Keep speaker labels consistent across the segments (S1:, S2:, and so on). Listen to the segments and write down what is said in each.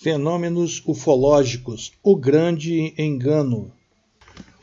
S1: Fenômenos ufológicos, o grande engano.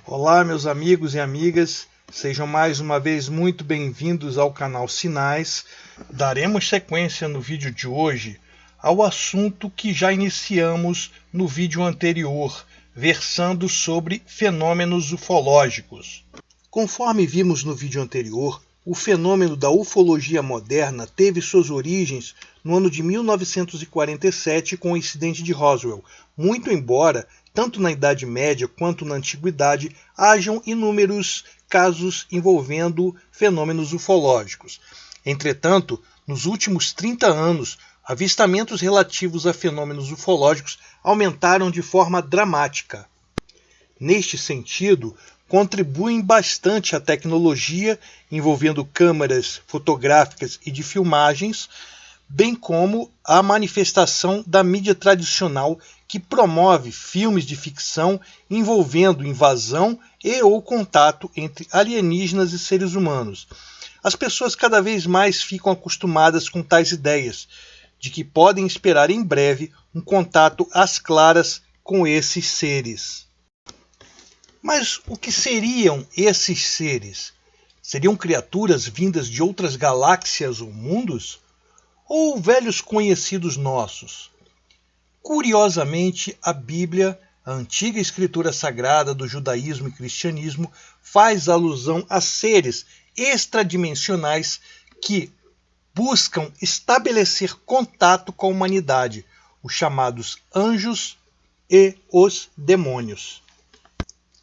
S1: Olá, meus amigos e amigas, sejam mais uma vez muito bem-vindos ao canal Sinais. Daremos sequência no vídeo de hoje ao assunto que já iniciamos no vídeo anterior, versando sobre fenômenos ufológicos. Conforme vimos no vídeo anterior, o fenômeno da ufologia moderna teve suas origens no ano de 1947 com o incidente de Roswell, muito embora, tanto na Idade Média quanto na Antiguidade, hajam inúmeros casos envolvendo fenômenos ufológicos. Entretanto, nos últimos 30 anos, avistamentos relativos a fenômenos ufológicos aumentaram de forma dramática. Neste sentido, contribuem bastante a tecnologia envolvendo câmeras fotográficas e de filmagens, bem como a manifestação da mídia tradicional que promove filmes de ficção envolvendo invasão e ou contato entre alienígenas e seres humanos. As pessoas cada vez mais ficam acostumadas com tais ideias, de que podem esperar em breve um contato às claras com esses seres. Mas o que seriam esses seres? Seriam criaturas vindas de outras galáxias ou mundos? Ou velhos conhecidos nossos? Curiosamente, a Bíblia, a antiga escritura sagrada do judaísmo e cristianismo, faz alusão a seres extradimensionais que buscam estabelecer contato com a humanidade, os chamados anjos e os demônios.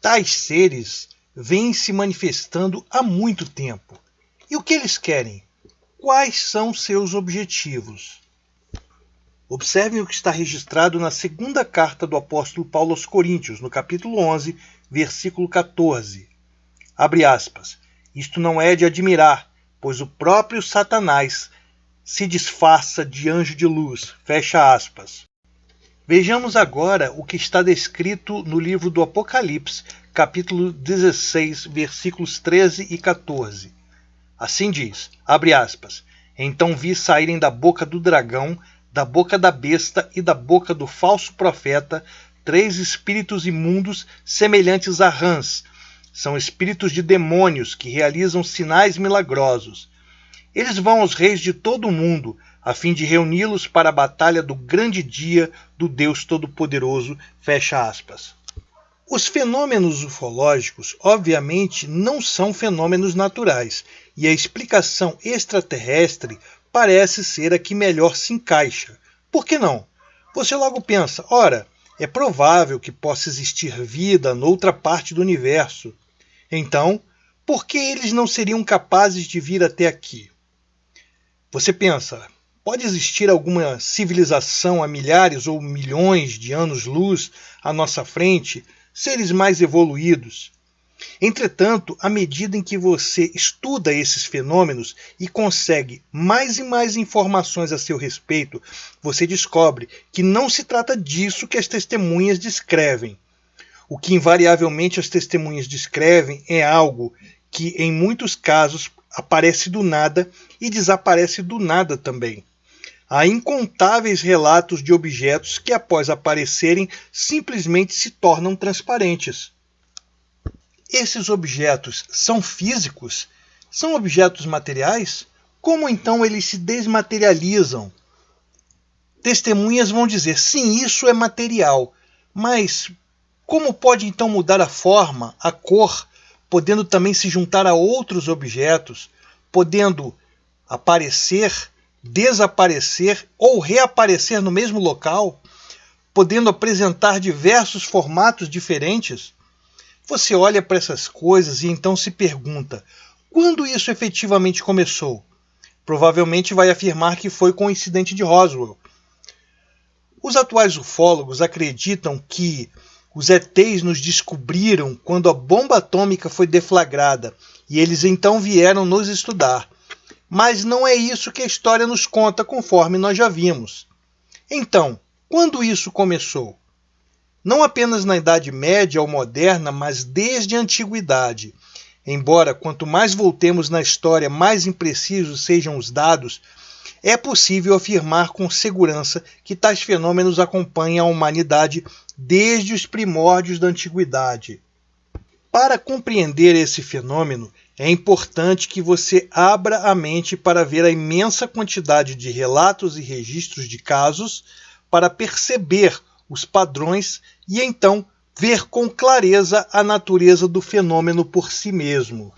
S1: Tais seres vêm se manifestando há muito tempo. E o que eles querem? Quais são seus objetivos? Observem o que está registrado na segunda carta do apóstolo Paulo aos Coríntios, no capítulo 11, versículo 14. Abre aspas. Isto não é de admirar, pois o próprio Satanás se disfarça de anjo de luz. Fecha aspas. Vejamos agora o que está descrito no livro do Apocalipse, capítulo 16, versículos 13 e 14. Assim diz, abre aspas, então vi saírem da boca do dragão, da boca da besta e da boca do falso profeta 3 espíritos imundos semelhantes a rãs. São espíritos de demônios que realizam sinais milagrosos. Eles vão aos reis de todo o mundo, a fim de reuni-los para a batalha do grande dia do Deus Todo-Poderoso, fecha aspas. Os fenômenos ufológicos, obviamente, não são fenômenos naturais, e a explicação extraterrestre parece ser a que melhor se encaixa. Por que não? Você logo pensa, ora, é provável que possa existir vida noutra parte do universo. Então, por que eles não seriam capazes de vir até aqui? Você pensa, pode existir alguma civilização a milhares ou milhões de anos-luz à nossa frente, seres mais evoluídos? Entretanto, à medida em que você estuda esses fenômenos e consegue mais e mais informações a seu respeito, você descobre que não se trata disso que as testemunhas descrevem. O que invariavelmente as testemunhas descrevem é algo que, em muitos casos, aparece do nada e desaparece do nada também. Há incontáveis relatos de objetos que, após aparecerem, simplesmente se tornam transparentes. Esses objetos são físicos? São objetos materiais? Como então eles se desmaterializam? Testemunhas vão dizer, sim, isso é material, mas como pode então mudar a forma, a cor, podendo também se juntar a outros objetos, podendo aparecer, desaparecer ou reaparecer no mesmo local, podendo apresentar diversos formatos diferentes? Você olha para essas coisas e então se pergunta, quando isso efetivamente começou? Provavelmente vai afirmar que foi com o incidente de Roswell. Os atuais ufólogos acreditam que os ETs nos descobriram quando a bomba atômica foi deflagrada e eles então vieram nos estudar. Mas não é isso que a história nos conta, conforme nós já vimos. Então, quando isso começou? Não apenas na Idade Média ou Moderna, mas desde a Antiguidade. Embora quanto mais voltemos na história, mais imprecisos sejam os dados, é possível afirmar com segurança que tais fenômenos acompanham a humanidade desde os primórdios da antiguidade. Para compreender esse fenômeno, é importante que você abra a mente para ver a imensa quantidade de relatos e registros de casos, para perceber os padrões e então ver com clareza a natureza do fenômeno por si mesmo.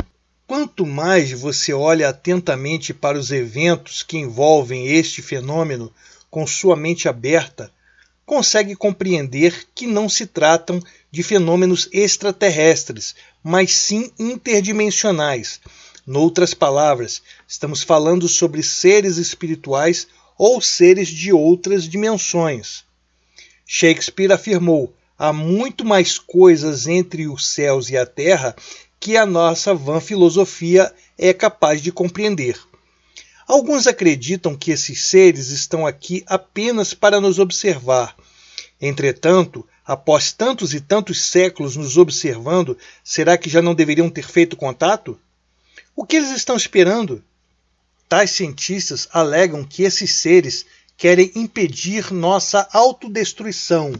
S1: Quanto mais você olha atentamente para os eventos que envolvem este fenômeno com sua mente aberta, consegue compreender que não se tratam de fenômenos extraterrestres, mas sim interdimensionais. Noutras palavras, estamos falando sobre seres espirituais ou seres de outras dimensões. Shakespeare afirmou: há muito mais coisas entre os céus e a terra que a nossa vã filosofia é capaz de compreender. Alguns acreditam que esses seres estão aqui apenas para nos observar. Entretanto, após tantos e tantos séculos nos observando, será que já não deveriam ter feito contato? O que eles estão esperando? Tais cientistas alegam que esses seres querem impedir nossa autodestruição.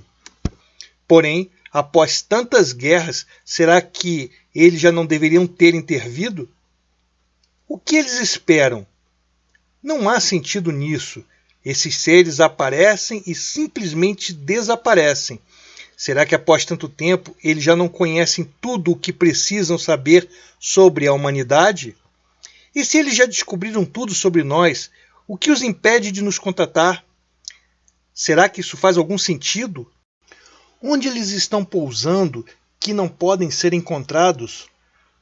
S1: Porém, após tantas guerras, será que eles já não deveriam ter intervido? O que eles esperam? Não há sentido nisso. Esses seres aparecem e simplesmente desaparecem. Será que após tanto tempo eles já não conhecem tudo o que precisam saber sobre a humanidade? E se eles já descobriram tudo sobre nós, o que os impede de nos contatar? Será que isso faz algum sentido? Onde eles estão pousando que não podem ser encontrados?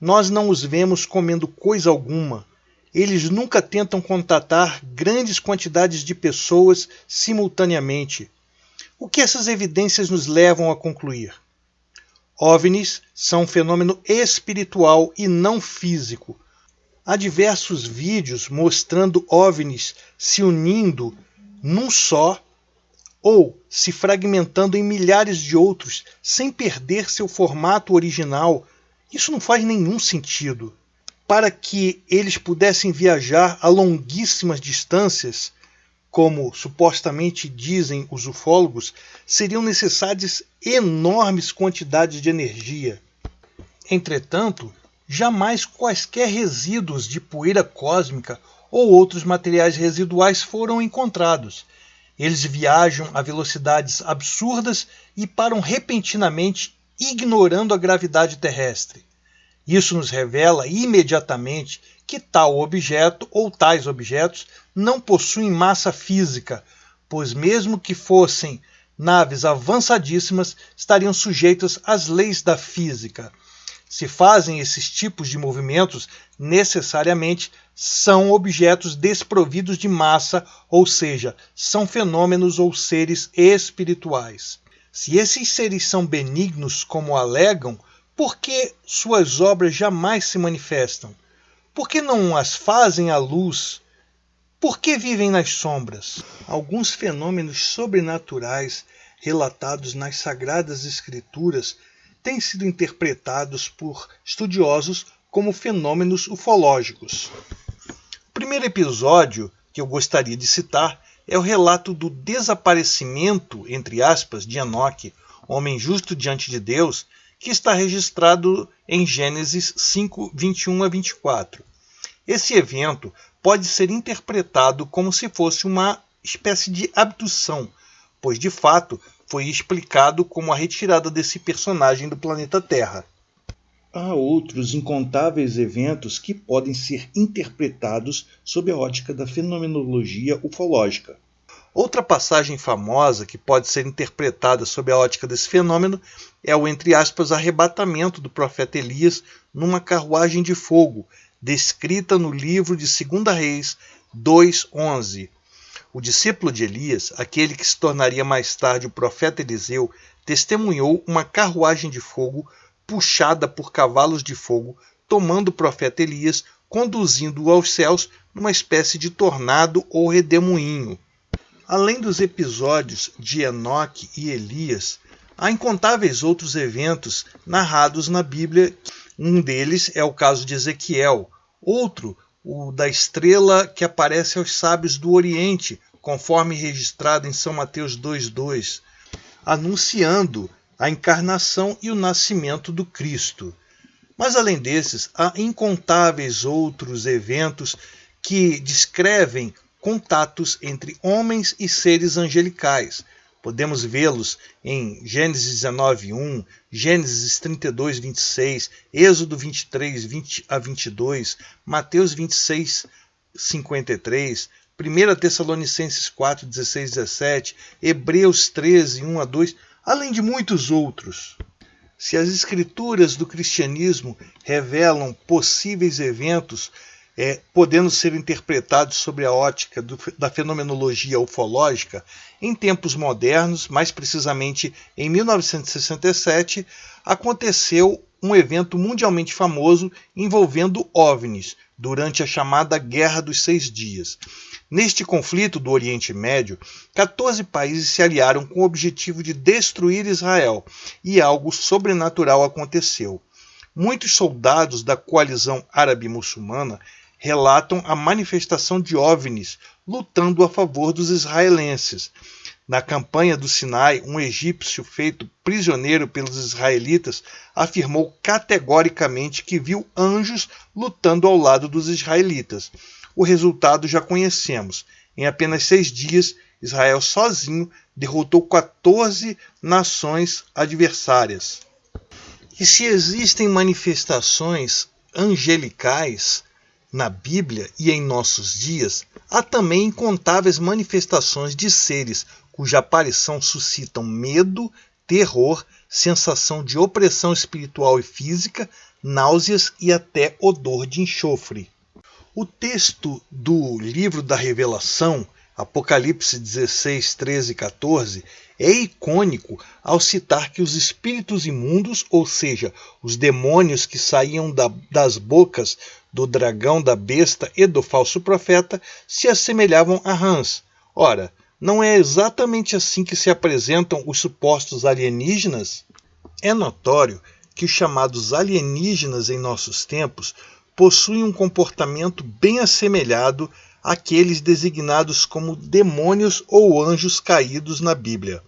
S1: Nós não os vemos comendo coisa alguma. Eles nunca tentam contatar grandes quantidades de pessoas simultaneamente. O que essas evidências nos levam a concluir? OVNIs são um fenômeno espiritual e não físico. Há diversos vídeos mostrando OVNIs se unindo num só ou se fragmentando em milhares de outros sem perder seu formato original. Isso não faz nenhum sentido. Para que eles pudessem viajar a longuíssimas distâncias, como supostamente dizem os ufólogos, seriam necessárias enormes quantidades de energia. Entretanto, jamais quaisquer resíduos de poeira cósmica ou outros materiais residuais foram encontrados. Eles viajam a velocidades absurdas e param repentinamente, ignorando a gravidade terrestre. Isso nos revela imediatamente que tal objeto ou tais objetos não possuem massa física, pois mesmo que fossem naves avançadíssimas, estariam sujeitas às leis da física. Se fazem esses tipos de movimentos, necessariamente são objetos desprovidos de massa, ou seja, são fenômenos ou seres espirituais. Se esses seres são benignos como alegam, por que suas obras jamais se manifestam? Por que não as fazem à luz? Por que vivem nas sombras? Alguns fenômenos sobrenaturais relatados nas Sagradas Escrituras têm sido interpretados por estudiosos como fenômenos ufológicos. O primeiro episódio que eu gostaria de citar é o relato do desaparecimento, entre aspas, de Enoque, homem justo diante de Deus, que está registrado em Gênesis 5, 21 a 24. Esse evento pode ser interpretado como se fosse uma espécie de abdução, pois de fato foi explicado como a retirada desse personagem do planeta Terra. Há outros incontáveis eventos que podem ser interpretados sob a ótica da fenomenologia ufológica. Outra passagem famosa que pode ser interpretada sob a ótica desse fenômeno é o, entre aspas, arrebatamento do profeta Elias numa carruagem de fogo, descrita no livro de 2 Reis 2:11. O discípulo de Elias, aquele que se tornaria mais tarde o profeta Eliseu, testemunhou uma carruagem de fogo puxada por cavalos de fogo, tomando o profeta Elias, conduzindo-o aos céus numa espécie de tornado ou redemoinho. Além dos episódios de Enoque e Elias, há incontáveis outros eventos narrados na Bíblia. Um deles é o caso de Ezequiel, outro o da estrela que aparece aos sábios do Oriente, conforme registrado em São Mateus 2,2, anunciando a encarnação e o nascimento do Cristo. Mas além desses, há incontáveis outros eventos que descrevem contatos entre homens e seres angelicais. Podemos vê-los em Gênesis 19:1, Gênesis 32:26, Êxodo 23, 20 a 22, Mateus 26, 53, 1 Tessalonicenses 4, 16, 17, Hebreus 13, 1 a 2, além de muitos outros. Se as escrituras do cristianismo revelam possíveis eventos podendo ser interpretados sob a ótica da fenomenologia ufológica, em tempos modernos, mais precisamente em 1967, aconteceu um evento mundialmente famoso envolvendo OVNIs, durante a chamada Guerra dos 6 Dias. Neste conflito do Oriente Médio, 14 países se aliaram com o objetivo de destruir Israel, e algo sobrenatural aconteceu. Muitos soldados da coalizão árabe-muçulmana relatam a manifestação de OVNIs lutando a favor dos israelenses. Na campanha do Sinai, um egípcio feito prisioneiro pelos israelitas afirmou categoricamente que viu anjos lutando ao lado dos israelitas. O resultado já conhecemos. Em apenas 6 dias, Israel sozinho derrotou 14 nações adversárias. E se existem manifestações angelicais na Bíblia e em nossos dias, há também incontáveis manifestações de seres cuja aparição suscitam medo, terror, sensação de opressão espiritual e física, náuseas e até odor de enxofre. O texto do livro da Revelação, Apocalipse 16, 13 e 14, é icônico ao citar que os espíritos imundos, ou seja, os demônios que saíam das bocas do dragão, da besta e do falso profeta, se assemelhavam a rãs. Ora, não é exatamente assim que se apresentam os supostos alienígenas? É notório que os chamados alienígenas em nossos tempos possuem um comportamento bem assemelhado àqueles designados como demônios ou anjos caídos na Bíblia.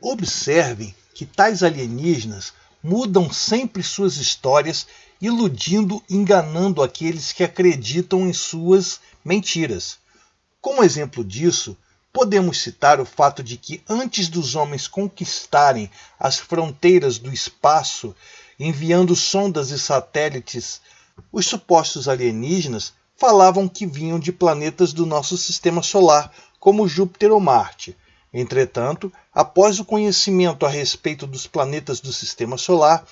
S1: Observem que tais alienígenas mudam sempre suas histórias, iludindo e enganando aqueles que acreditam em suas mentiras. Como exemplo disso, podemos citar o fato de que antes dos homens conquistarem as fronteiras do espaço, enviando sondas e satélites, os supostos alienígenas falavam que vinham de planetas do nosso sistema solar, como Júpiter ou Marte. Entretanto, após o conhecimento a respeito dos planetas do sistema solar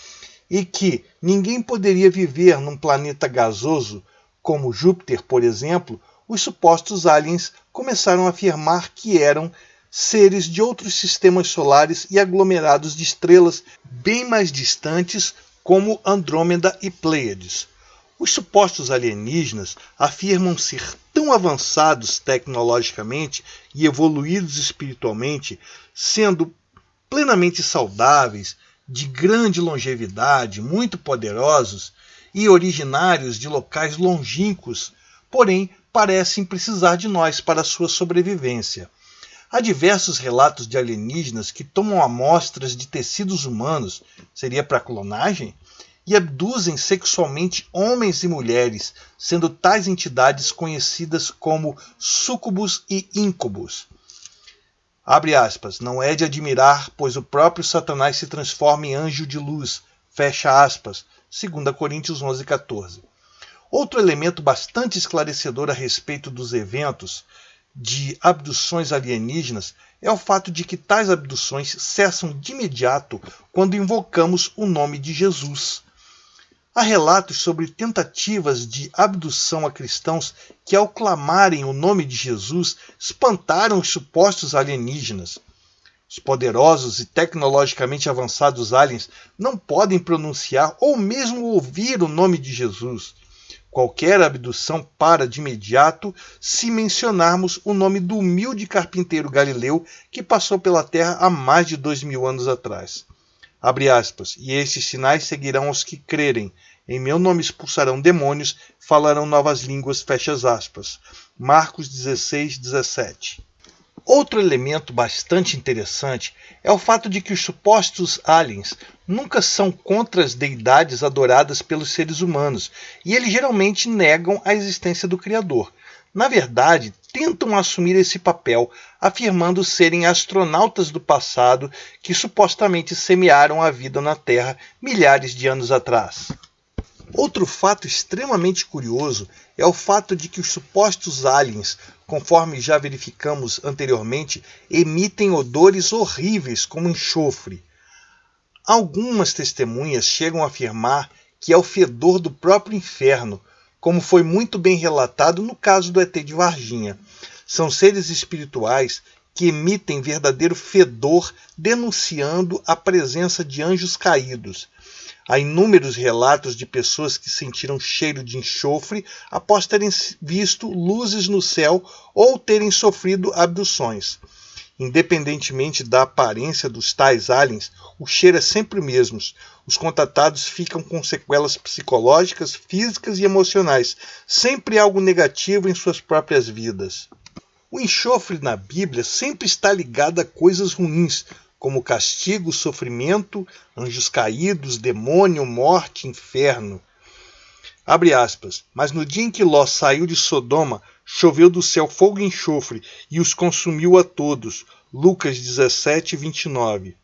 S1: e que ninguém poderia viver num planeta gasoso, como Júpiter, por exemplo, os supostos aliens começaram a afirmar que eram seres de outros sistemas solares e aglomerados de estrelas bem mais distantes, como Andrômeda e Pleiades. Os supostos alienígenas afirmam ser tão avançados tecnologicamente e evoluídos espiritualmente, sendo plenamente saudáveis, de grande longevidade, muito poderosos e originários de locais longínquos, porém parecem precisar de nós para sua sobrevivência. Há diversos relatos de alienígenas que tomam amostras de tecidos humanos, seria para clonagem, e abduzem sexualmente homens e mulheres, sendo tais entidades conhecidas como súcubos e íncubos. Abre aspas, não é de admirar, pois o próprio Satanás se transforma em anjo de luz, fecha aspas, 2 Coríntios 11:14. Outro elemento bastante esclarecedor a respeito dos eventos de abduções alienígenas é o fato de que tais abduções cessam de imediato quando invocamos o nome de Jesus. Há relatos sobre tentativas de abdução a cristãos que, ao clamarem o nome de Jesus, espantaram os supostos alienígenas. Os poderosos e tecnologicamente avançados aliens não podem pronunciar ou mesmo ouvir o nome de Jesus. Qualquer abdução para de imediato se mencionarmos o nome do humilde carpinteiro Galileu que passou pela Terra há mais de 2000 anos atrás. Abre aspas, e estes sinais seguirão os que crerem. Em meu nome expulsarão demônios, falarão novas línguas, fecha aspas. Marcos 16, 17. Outro elemento bastante interessante é o fato de que os supostos aliens nunca são contra as deidades adoradas pelos seres humanos, e eles geralmente negam a existência do Criador. Na verdade, tentam assumir esse papel, afirmando serem astronautas do passado que supostamente semearam a vida na Terra milhares de anos atrás. Outro fato extremamente curioso é o fato de que os supostos aliens, conforme já verificamos anteriormente, emitem odores horríveis como enxofre. Algumas testemunhas chegam a afirmar que é o fedor do próprio inferno, como foi muito bem relatado no caso do ET de Varginha. São seres espirituais que emitem verdadeiro fedor, denunciando a presença de anjos caídos. Há inúmeros relatos de pessoas que sentiram cheiro de enxofre após terem visto luzes no céu ou terem sofrido abduções. Independentemente da aparência dos tais aliens, o cheiro é sempre o mesmo. Os contatados ficam com sequelas psicológicas, físicas e emocionais, sempre algo negativo em suas próprias vidas. O enxofre na Bíblia sempre está ligado a coisas ruins, como castigo, sofrimento, anjos caídos, demônio, morte, inferno. Abre aspas. Mas no dia em que Ló saiu de Sodoma, choveu do céu fogo e enxofre, e os consumiu a todos. Lucas 17, 29.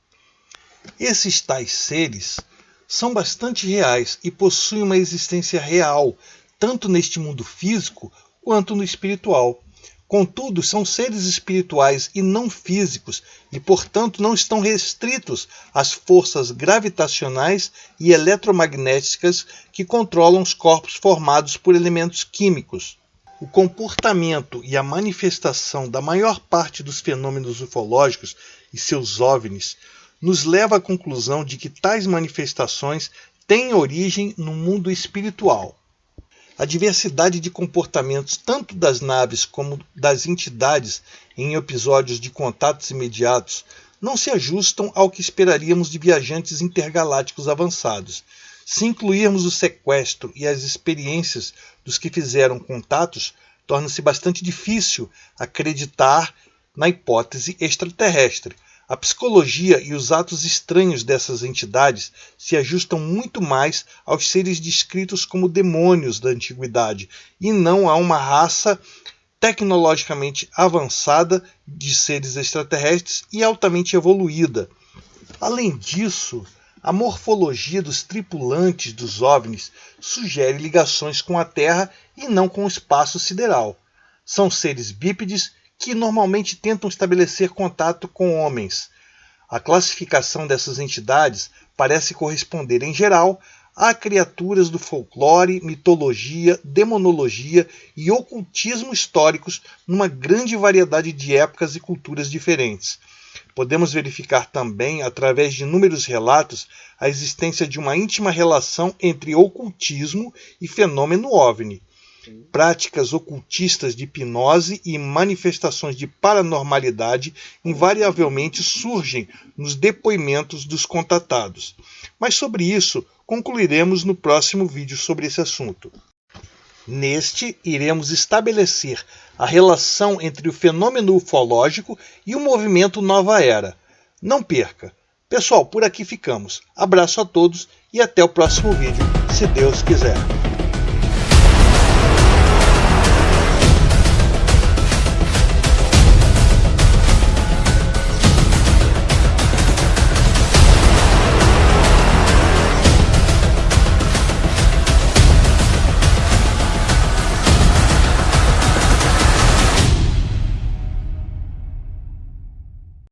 S1: Esses tais seres são bastante reais e possuem uma existência real, tanto neste mundo físico quanto no espiritual. Contudo, são seres espirituais e não físicos e, portanto, não estão restritos às forças gravitacionais e eletromagnéticas que controlam os corpos formados por elementos químicos. O comportamento e a manifestação da maior parte dos fenômenos ufológicos e seus OVNIs nos leva à conclusão de que tais manifestações têm origem no mundo espiritual. A diversidade de comportamentos tanto das naves como das entidades em episódios de contatos imediatos não se ajustam ao que esperaríamos de viajantes intergalácticos avançados. Se incluirmos o sequestro e as experiências dos que fizeram contatos, torna-se bastante difícil acreditar na hipótese extraterrestre. A psicologia e os atos estranhos dessas entidades se ajustam muito mais aos seres descritos como demônios da antiguidade e não a uma raça tecnologicamente avançada de seres extraterrestres e altamente evoluída. Além disso, a morfologia dos tripulantes dos OVNIs sugere ligações com a Terra e não com o espaço sideral. São seres bípedes que normalmente tentam estabelecer contato com homens. A classificação dessas entidades parece corresponder, em geral, a criaturas do folclore, mitologia, demonologia e ocultismo históricos numa grande variedade de épocas e culturas diferentes. Podemos verificar também, através de inúmeros relatos, a existência de uma íntima relação entre ocultismo e fenômeno OVNI. Práticas ocultistas de hipnose e manifestações de paranormalidade invariavelmente surgem nos depoimentos dos contatados. Mas sobre isso concluiremos no próximo vídeo sobre esse assunto. Neste, iremos estabelecer a relação entre o fenômeno ufológico e o movimento Nova Era. Não perca! Pessoal, por aqui ficamos. Abraço a todos e até o próximo vídeo, se Deus quiser.